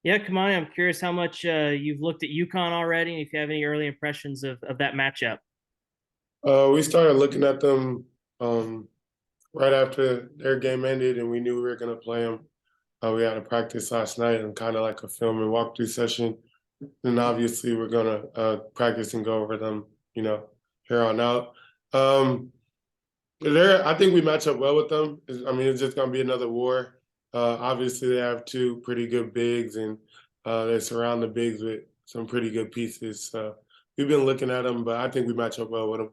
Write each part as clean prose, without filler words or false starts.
Yeah, Kamani, I'm curious how much you've looked at UConn already, and if you have any early impressions of that matchup. We started looking at them um, right after their game ended, and we knew we were going to play them. We had a practice last night and kind of like a film and walkthrough session. And obviously, we're going to practice and go over them, here on out. Um, I think we match up well with them. I mean, it's just going to be another war. Obviously, they have two pretty good bigs, and they surround the bigs with some pretty good pieces. So we've been looking at them, but I think we match up well with them.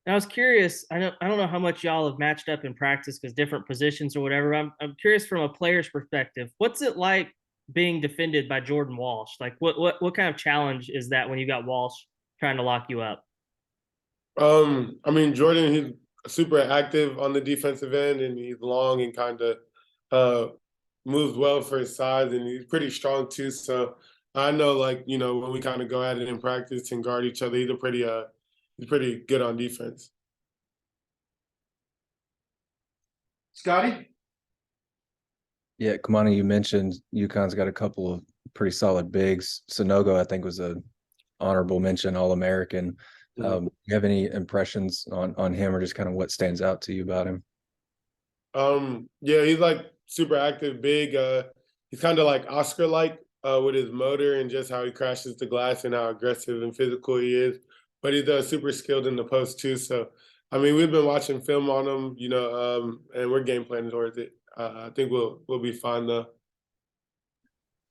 And I was curious. I don't know how much y'all have matched up in practice because different positions or whatever. I'm curious from a player's perspective. What's it like being defended by Jordan Walsh? Like, what kind of challenge is that when you got Walsh trying to lock you up? I mean, Jordan, he's super active on the defensive end, and he's long and kind of uh, moves well for his size, and he's pretty strong too. So I know, like when we kind of go at it in practice and guard each other, he's pretty good on defense. Scotty? Yeah, Kamani, you mentioned UConn's got a couple of pretty solid bigs. Sonogo, I think, was a honorable mention, All-American. You have any impressions on him, or just kind of what stands out to you about him? Yeah, he's like super active, big. He's kind of like Oscar-like with his motor and just how he crashes the glass and how aggressive and physical he is. But he's super skilled in the post too. So, I mean, we've been watching film on him, and we're game planning towards it. I think we'll be fine though.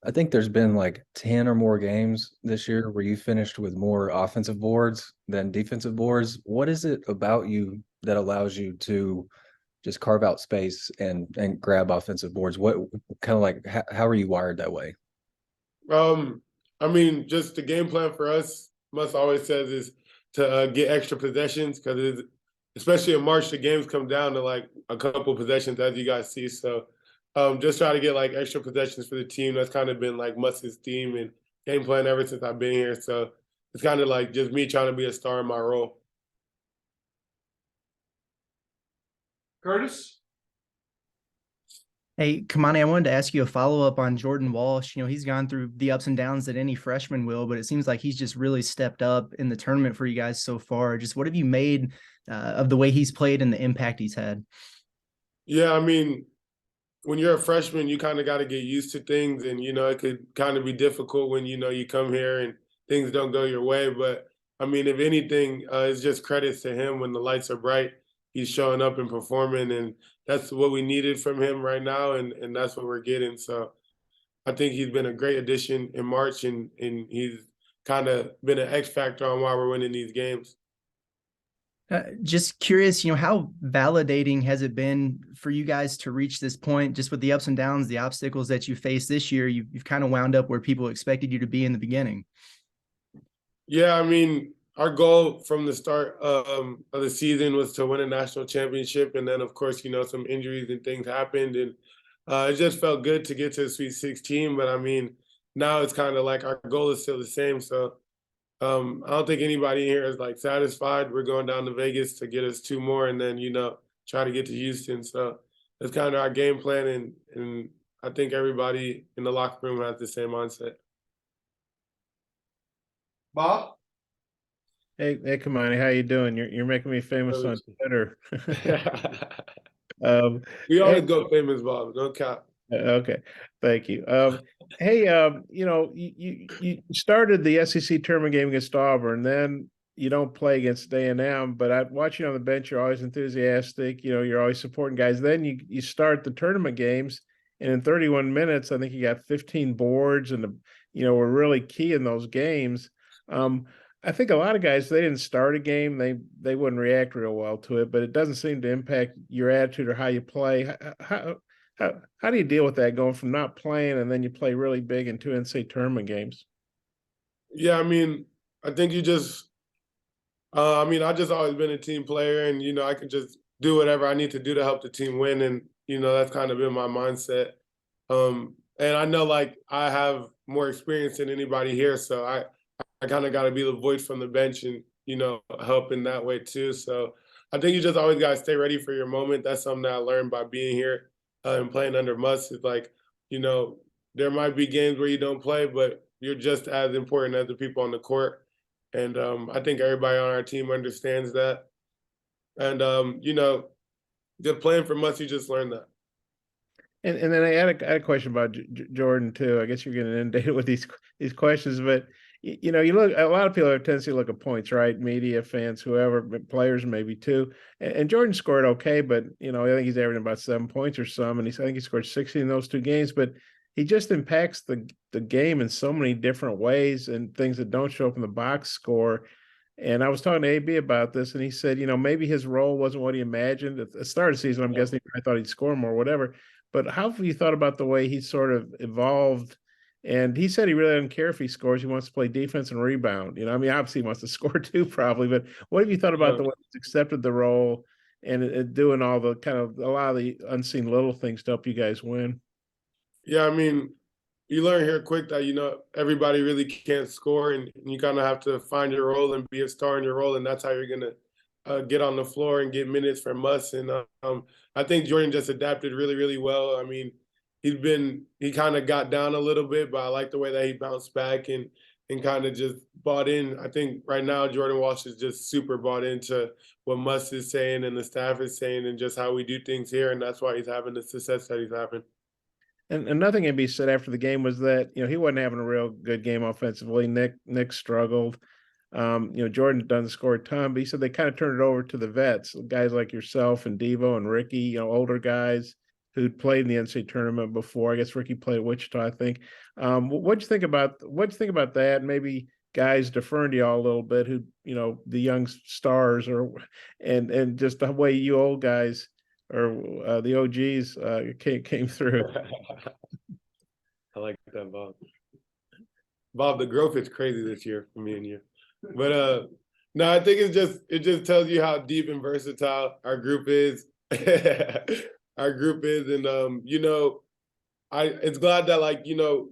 I think there's been like 10 or more games this year where you finished with more offensive boards than defensive boards. What is it about you that allows you to just carve out space and grab offensive boards? What kind of like how are you wired that way? Um, I mean, just the game plan for us, Must always says is to get extra possessions because especially in March, the games come down to like a couple possessions, as you guys see. So, just try to get like extra possessions for the team. That's kind of been like Must's theme and game plan ever since I've been here. So it's kind of like just me trying to be a star in my role. Curtis? Hey, Kamani, I wanted to ask you a follow-up on Jordan Walsh. He's gone through the ups and downs that any freshman will, but it seems like he's just really stepped up in the tournament for you guys so far. Just what have you made of the way he's played and the impact he's had? Yeah, I mean, when you're a freshman, you kind of got to get used to things, and it could kind of be difficult when you come here and things don't go your way. But I mean, if anything, it's just credits to him when the lights are bright. He's showing up and performing, and that's what we needed from him right now, and that's what we're getting. So I think he's been a great addition in March, and he's kind of been an X factor on why we're winning these games. Just curious, how validating has it been for you guys to reach this point, just with the ups and downs, the obstacles that you faced this year? You've kind of wound up where people expected you to be in the beginning. Yeah, I mean, our goal from the start of the season was to win a national championship, and then of course, some injuries and things happened, and it just felt good to get to the Sweet 16. But I mean, now it's kind of like our goal is still the same. So I don't think anybody here is like satisfied. We're going down to Vegas to get us two more, and then try to get to Houston. So that's kind of our game plan, and I think everybody in the locker room has the same mindset. Bob? Hey, Kamani, how you doing? You're making me famous on Twitter. We Hey, always go famous, Bob. No cap. okay, thank you. Hey, you started the SEC tournament game against Auburn, then you don't play against A&M, but I watch you on the bench. You're always enthusiastic. You're always supporting guys. Then you start the tournament games, and in 31 minutes, I think you got 15 boards, and were really key in those games. I think a lot of guys, they didn't start a game, they wouldn't react real well to it, but it doesn't seem to impact your attitude or how you play. How do you deal with that, going from not playing and then you play really big in two NCAA tournament games? Yeah, I mean, I think you just, I mean, I just always been a team player, and I can just do whatever I need to do to help the team win, and that's kind of been my mindset. And I know like I have more experience than anybody here, so I kind of got to be the voice from the bench and help in that way too. So I think you just always got to stay ready for your moment. That's something that I learned by being here and playing under Muss. Is like, you know, there might be games where you don't play, but you're just as important as the people on the court. And I think everybody on our team understands that. And just playing for Muss, you just learn that. And then I had a question about Jordan too. I guess you're getting inundated with these questions, but you look, a lot of people have a tendency to look at points, right? Media, fans, whoever, players maybe too. And Jordan scored okay, but I think he's averaging about 7 points or some, and I think he scored 60 in those 2 games. But he just impacts the game in so many different ways and things that don't show up in the box score. And I was talking to AB about this, and he said, maybe his role wasn't what he imagined at the start of the season. I'm guessing I thought he'd score more, whatever. But how have you thought about the way he sort of evolved? And he said he really doesn't care if he scores. He wants to play defense and rebound. Obviously he wants to score too, probably. But what have you thought about the way he's accepted the role and doing all the kind of a lot of the unseen little things to help you guys win? Yeah, I mean, you learn here quick that everybody really can't score, and you kind of have to find your role and be a star in your role, and that's how you're gonna get on the floor and get minutes from us. And I think Jordan just adapted really, really well. I mean, he kind of got down a little bit, but I like the way that he bounced back and kind of just bought in. I think right now Jordan Walsh is just super bought into what Muss is saying and the staff is saying and just how we do things here, and that's why he's having the success that he's having. And nothing can be said after the game was that he wasn't having a real good game offensively. Nick struggled. Jordan doesn't score a ton, but he said they kind of turned it over to the vets, guys like yourself and Devo and Ricky, older guys who'd played in the NCAA tournament before. I guess Ricky played at Wichita, I think. What'd you think about that? Maybe guys deferring to y'all a little bit, who the young stars, and just the way you old guys or the OGs came through. I like that, Bob. Bob, the growth is crazy this year for me and you. But no, I think it just tells you how deep and versatile our group is. Our group is, and it's glad that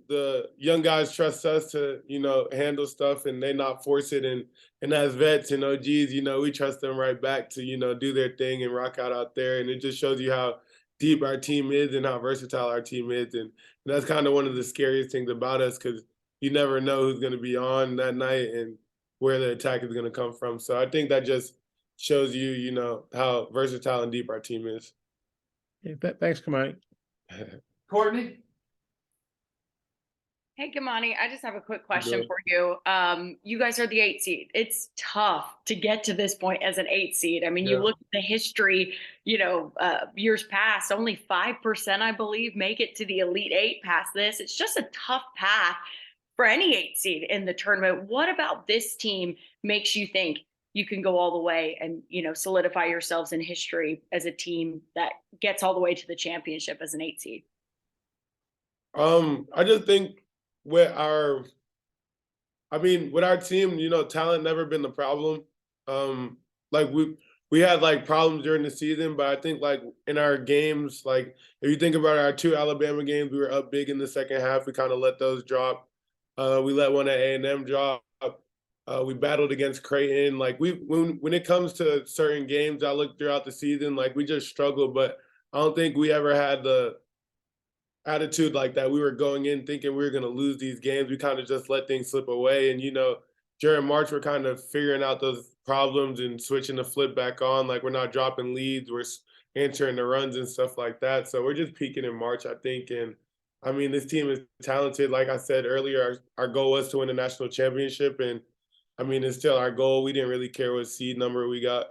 the young guys trust us to handle stuff and they not force it, and as vets and OGs, we trust them right back to do their thing and rock out there, and it just shows you how deep our team is and how versatile our team is, and that's kind of one of the scariest things about us, because you never know who's going to be on that night and where the attack is going to come from. So I think that just shows you how versatile and deep our team is. Yeah, thanks, Kamani. Courtney? Hey, Kamani, I just have a quick question for you. You guys are the 8 seed. It's tough to get to this point as an 8 seed. I mean, you look at the history, years past, only 5%, I believe, make it to the Elite 8 past this. It's just a tough path for any 8 seed in the tournament. What about this team makes you think you can go all the way and, solidify yourselves in history as a team that gets all the way to the championship as an 8 seed? I just think with our team, talent never been the problem. We had problems during the season, but I think in our games, if you think about our 2 Alabama games, we were up big in the second half. We kind of let those drop. We let one at A&M drop. We battled against Creighton. When it comes to certain games, I look throughout the season, we just struggled. But I don't think we ever had the attitude like that. We were going in thinking we were going to lose these games. We kind of just let things slip away. And, during March, we're kind of figuring out those problems and switching the flip back on. We're not dropping leads. We're answering the runs and stuff like that. So we're just peaking in March, I think. And, this team is talented. Like I said earlier, our goal was to win a national championship. And, it's still our goal. We didn't really care what seed number we got.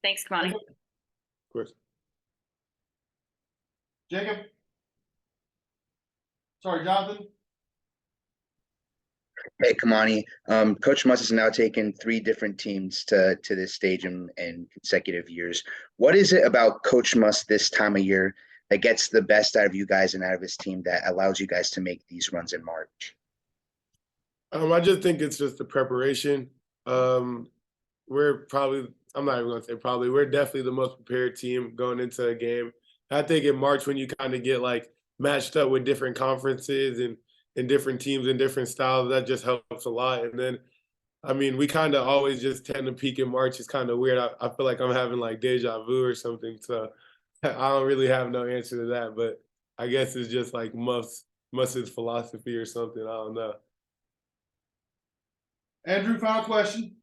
Thanks, Kamani. Of course. Jacob? Sorry, Jonathan? Hey, Kamani. Coach Muss has now taken 3 different teams to this stage in consecutive years. What is it about Coach Muss this time of year that gets the best out of you guys and out of his team that allows you guys to make these runs in March? I just think it's just the preparation. We're probably, I'm not even going to say probably, we're definitely the most prepared team going into a game. I think in March, when you kind of get matched up with different conferences and different teams and different styles, that just helps a lot. And then, we kind of always just tend to peak in March. It's kind of weird. I feel like I'm having deja vu or something. So I don't really have no answer to that. But I guess it's just like Musk's philosophy or something. I don't know. Andrew, final question.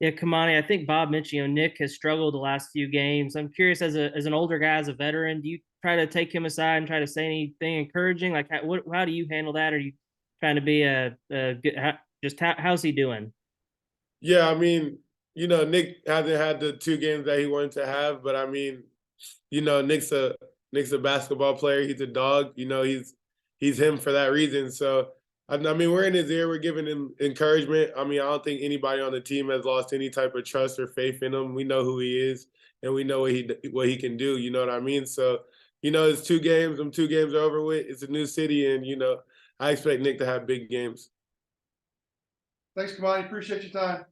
Yeah, Kamani, I think Bob mentioned, Nick has struggled the last few games. I'm curious, as an older guy, as a veteran, do you try to take him aside and try to say anything encouraging? Like, how do you handle that? Are you trying to be a good, how's he doing? Yeah, I mean, Nick hasn't had the 2 games that he wanted to have, but I mean, Nick's a basketball player. He's a dog. He's him for that reason. So I mean, we're in his ear. We're giving him encouragement. I mean, I don't think anybody on the team has lost any type of trust or faith in him. We know who he is, and we know what he can do. You know what I mean? So, it's 2 games. Them 2 games are over with. It's a new city, and I expect Nick to have big games. Thanks, Kamani. Appreciate your time.